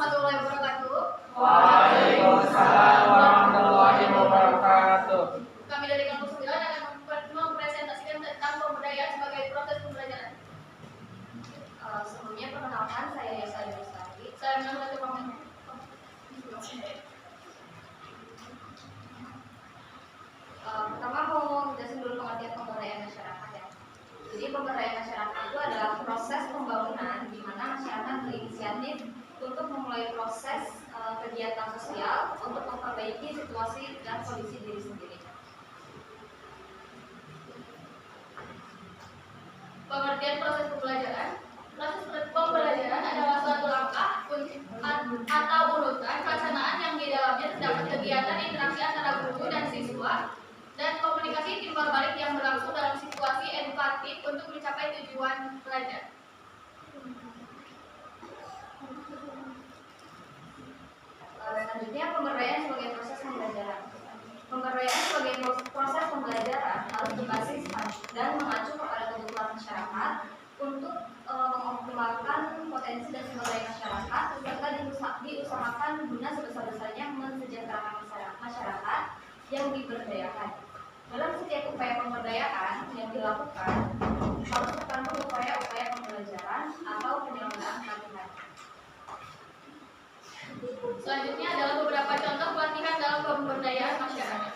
warahmatullahi wabarakatuh. Waalaikumsalam warahmatullahi wabarakatuh. Kami dari kelompok 9 akan mempresentasikan tentang pemberdayaan sebagai proses pembelajaran. Sebelumnya perkenalkan, saya Yasa Lestari. Saya mengambil pemain. Pertama mau jelasin dulu pengertian pemberdayaan masyarakat ya. Jadi pemberdayaan masyarakat itu adalah proses pembangunan di mana masyarakat berinisiatif untuk memulai proses kegiatan sosial untuk memperbaiki situasi dan kondisi diri sendiri. Pengertian proses pembelajaran. Proses pembelajaran adalah suatu langkah atau urutan pelaksanaan yang di dalamnya terdapat kegiatan interaksi antara guru dan siswa dan komunikasi timbal balik yang berlangsung dalam situasi edukatif untuk mencapai tujuan belajar. Selanjutnya pemberdayaan sebagai proses pembelajaran. Pemberdayaan sebagai proses pembelajaran harus berbasis dan mengacu kepada kebutuhan masyarakat untuk mengoptimalkan potensi dan sumber daya masyarakat serta diusahakan guna sebesar-besarnya mensejahterakan masyarakat yang diberdayakan. Dalam setiap upaya pemberdayaan yang dilakukan harus terkandung upaya-upaya pembelajaran atau penyelenggaraan pelatihan. Selanjutnya adalah beberapa contoh pelatihan dalam pemberdayaan masyarakat.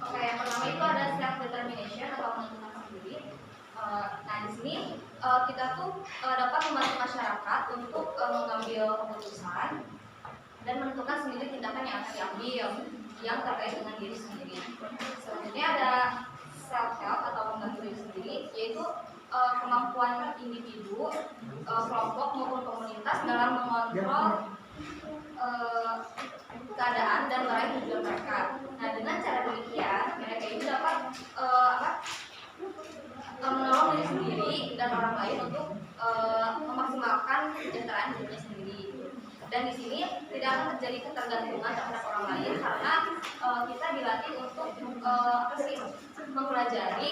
Oke, yang pertama itu ada self determination atau menentukan sendiri. Nah di sini kita tuh dapat membantu masyarakat untuk mengambil keputusan dan menentukan sendiri tindakan yang akan diambil yang terkait dengan diri sendiri. Selanjutnya ada self help atau membantu diri sendiri, yaitu kemampuan individu, kelompok maupun komunitas dalam mengontrol keadaan dan meraih tujuan mereka. Nah dengan cara demikian mereka ini dapat menolong diri sendiri dan orang lain untuk memaksimalkan kesejahteraan dirinya sendiri. Dan di sini tidak akan terjadi ketergantungan terhadap orang lain karena kita dilatih untuk mempelajari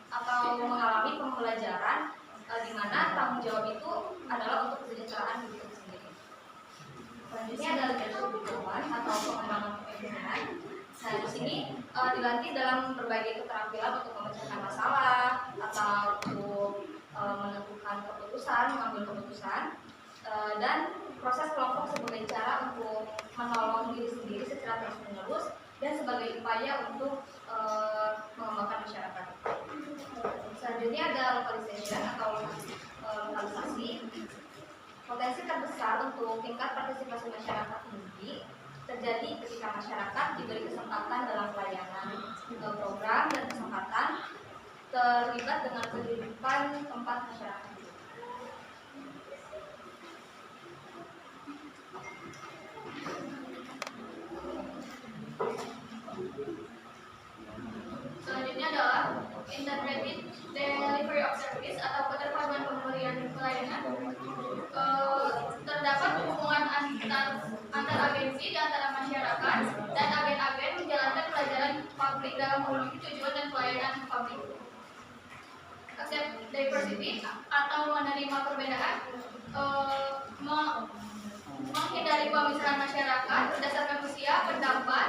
atau mengalami pembelajaran di mana tanggung jawab itu adalah untuk kesejahteraan diri sendiri. Selanjutnya adalah leadership development atau pengembangan kepemimpinan. Nah di sini dilatih dalam berbagai keterampilan untuk memecahkan masalah atau untuk menentukan keputusan, mengambil keputusan, dan proses kelompok sebagai cara untuk menolong diri sendiri secara terus-menerus dan sebagai upaya untuk mengembangkan masyarakat. Selanjutnya ada localization atau lokalisasi. Potensi terbesar untuk tingkat partisipasi masyarakat tinggi terjadi ketika masyarakat diberi kesempatan dalam pelayanan program dan kesempatan terlibat dengan kehidupan tempat masyarakat. Selanjutnya adalah integrated delivery of service atau keterpaduan pemberian pelayanan. Terdapat hubungan antar agensi di antara masyarakat dan agen-agen menjalankan pelajaran publik dalam memenuhi tujuan dan pelayanan publik. Accept diversity atau menerima perbedaan, menghindari pemisahan masyarakat berdasarkan usia, pendapat,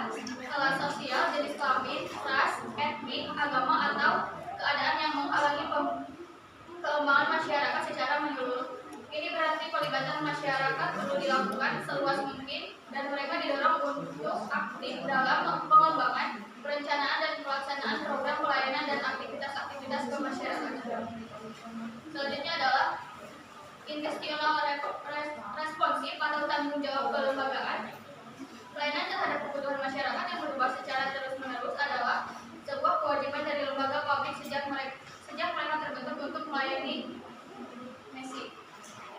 kelas sosial, jenis kelamin, ras, etnik, agama atau keadaan yang menghalangi pengembangan masyarakat secara menyeluruh. Ini berarti pelibatan masyarakat perlu dilakukan seluas mungkin dan mereka didorong untuk aktif dalam pengembangan, perencanaan dan pelaksanaan program pelayanan dan aktivitas-aktivitas kemasyarakatan. Selanjutnya adalah institutional responsif atau tanggung jawab kelembagaan. Pelayanan terhadap kebutuhan masyarakat yang berubah secara terus-menerus adalah sebuah kewajiban dari lembaga publik sejak mereka terbentuk untuk melayani misi.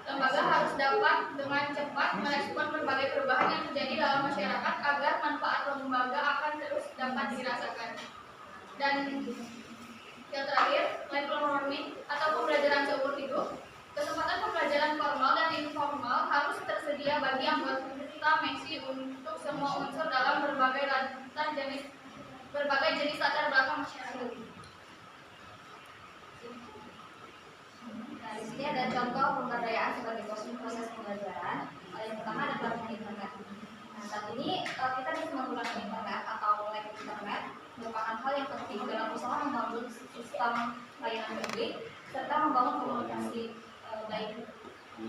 Lembaga harus dapat dengan cepat merespon berbagai perubahan yang terjadi dalam masyarakat agar manfaat lembaga akan terus dapat dirasakan. Dan yang terakhir, lifelong learning atau pembelajaran seumur hidup. Kesempatan pembelajaran formal dan informal harus tersedia bagi anggota MESI untuk semua unsur dalam berbagai jenis latar belakang masyarakat. di sini ada contoh pemberdayaan sebagai proses pembelajaran. Yang pertama ada platform internet. Nah, saat ini kita bisa menggunakan internet atau like internet merupakan hal yang penting dalam usaha membangun sistem layanan publik serta membangun komunikasi baik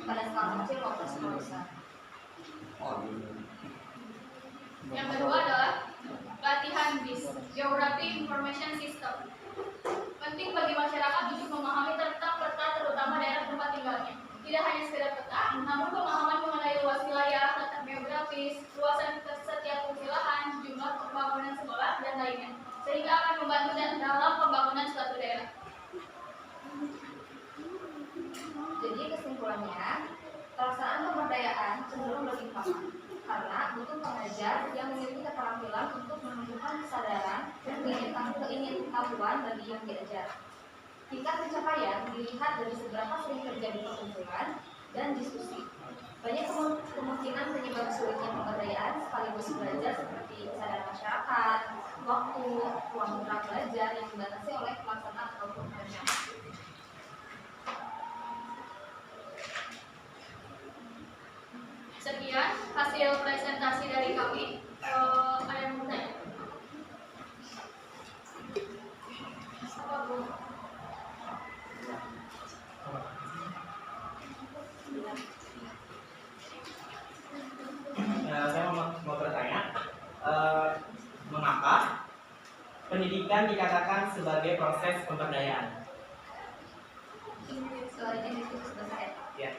pada skala kecil maupun skala besar. Yang kedua adalah latihan BIS, Geography Information System. Penting bagi masyarakat untuk memahami tentang peta terutama daerah tempat tinggalnya. Tidak hanya sekedar peta, namun pemahaman mengenai luas wilayah, letak geografis, luasan setiap fungsi lahan, jumlah pembangunan sekolah, dan lainnya. Sehingga akan membantu dalam pembangunan suatu daerah. Jadi kesimpulannya, pelaksanaan pemberdayaan cenderung lebih lama karena butuh pengajar yang memiliki keterampilan untuk menumbuhkan kesadaran dan keingintahuan bagi yang diajar. Tingkat pencapaian dilihat dari seberapa sering terjadi perkumpulan dan diskusi. Banyak kemungkinan penyebab sulitnya pemberdayaan sekaligus belajar seperti kesadaran masyarakat, waktu, ruang gerak belajar yang dibatasi oleh pelaksanaan ataupun perencanaan. Sekian hasil presentasi dari kami. Ada yang mau tanya? Apa Bu? Saya mau bertanya, mengapa pendidikan dikatakan sebagai proses pemberdayaan? Soalnya itu sudah saya. Ya.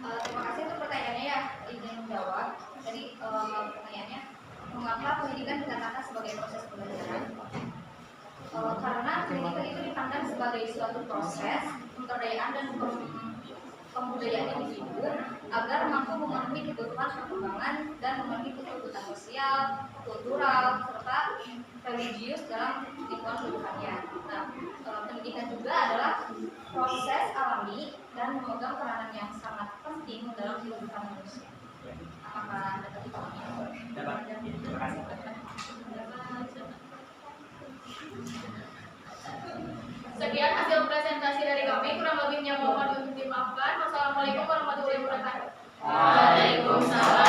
Terima kasih untuk pertanyaannya ya, izin menjawab. Jadi pertanyaannya, mengapa pendidikan dikatakan sebagai proses pembelajaran? Karena pendidikan itu dipandang sebagai suatu proses pemberdayaan dan pembudayaan individu agar mampu memenuhi kebutuhan perkembangan dan memenuhi kebutuhan sosial, kultural, serta religius dalam lingkungan kehidupannya. Nah, pendidikan juga adalah proses alami dan memegang peranan yang sangat penting dalam kehidupan manusia. Apakah dapat dipahami? Dapat. Terima kasih. Sekian hasil presentasi dari kami. Kurang lebihnya mohon untuk dimaafkan. Wassalamualaikum warahmatullahi wabarakatuh. Waalaikumsalam.